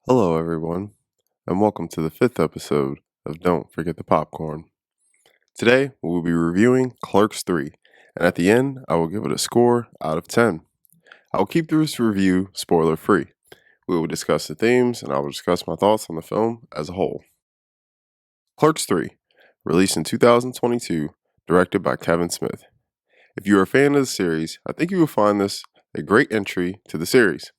Hello, everyone, and welcome to the fifth episode of Don't Forget the Popcorn. Today, we will be reviewing Clerks 3, and at the end, I will give it a score out of 10. I will keep this review spoiler free. We will discuss the themes, and I will discuss my thoughts on the film as a whole. Clerks 3, released in 2022, directed by Kevin Smith. If you are a fan of the series, I think you will find this a great entry to the series.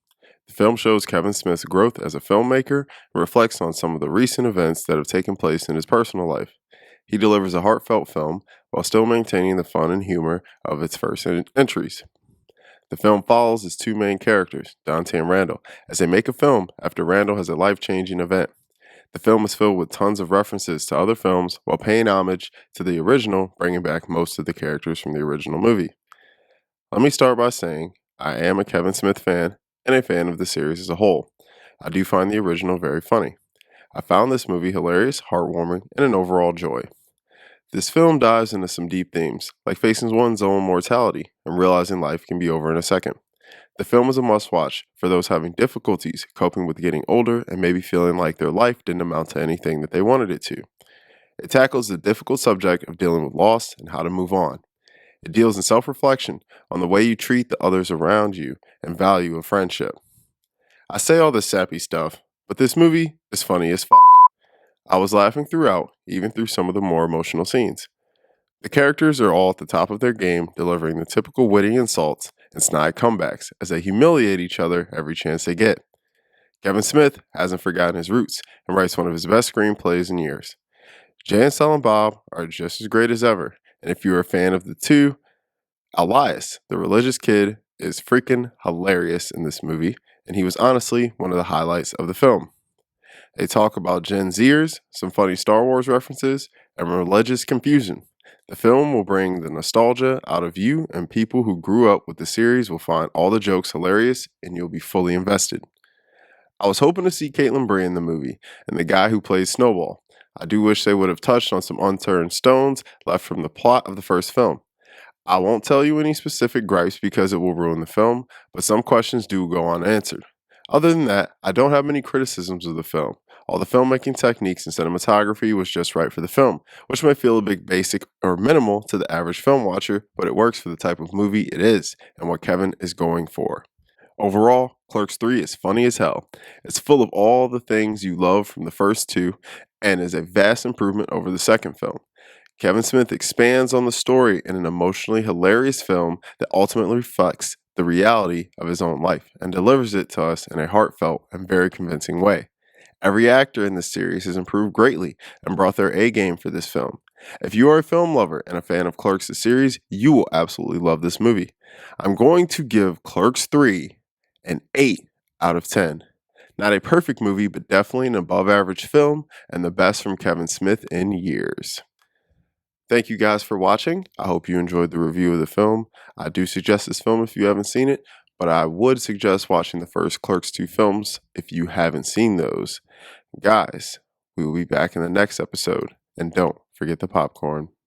The film shows Kevin Smith's growth as a filmmaker and reflects on some of the recent events that have taken place in his personal life. He delivers a heartfelt film while still maintaining the fun and humor of its first entries. The film follows its two main characters, Dante and Randall, as they make a film after Randall has a life-changing event. The film is filled with tons of references to other films while paying homage to the original, bringing back most of the characters from the original movie. Let me start by saying I am a Kevin Smith fan and a fan of the series as a whole. I do find the original very funny. I found this movie hilarious, heartwarming, and an overall joy. This film dives into some deep themes, like facing one's own mortality and realizing life can be over in a second. The film is a must-watch for those having difficulties coping with getting older and maybe feeling like their life didn't amount to anything that they wanted it to. It tackles the difficult subject of dealing with loss and how to move on. It deals in self-reflection on the way you treat the others around you and value of friendship. I say all this sappy stuff, but this movie is funny as fuck. I was laughing throughout, even through some of the more emotional scenes. The characters are all at the top of their game, delivering the typical witty insults and snide comebacks as they humiliate each other every chance they get. Kevin Smith hasn't forgotten his roots and writes one of his best screenplays in years. Jay and Silent Bob are just as great as ever, and if you're a fan of the two, Elias, the religious kid, is freaking hilarious in this movie, and he was honestly one of the highlights of the film. They talk about Gen Zers, some funny Star Wars references, and religious confusion. The film will bring the nostalgia out of you, and people who grew up with the series will find all the jokes hilarious, and you'll be fully invested. I was hoping to see Caitlin Bray in the movie, and the guy who plays Snowball. I do wish they would have touched on some unturned stones left from the plot of the first film. I won't tell you any specific gripes because it will ruin the film, but some questions do go unanswered. Other than that, I don't have many criticisms of the film. All the filmmaking techniques and cinematography was just right for the film, which might feel a bit basic or minimal to the average film watcher, but it works for the type of movie it is and what Kevin is going for. Overall, Clerks 3 is funny as hell. It's full of all the things you love from the first two and is a vast improvement over the second film. Kevin Smith expands on the story in an emotionally hilarious film that ultimately reflects the reality of his own life and delivers it to us in a heartfelt and very convincing way. Every actor in this series has improved greatly and brought their A game for this film. If you are a film lover and a fan of Clerks the series, you will absolutely love this movie. I'm going to give Clerks 3 an 8 out of 10. Not a perfect movie, but definitely an above average film and the best from Kevin Smith in years. Thank you guys for watching. I hope you enjoyed the review of the film. I do suggest this film if you haven't seen it, but I would suggest watching the first Clerks 2 films if you haven't seen those. Guys, we will be back in the next episode, and don't forget the popcorn.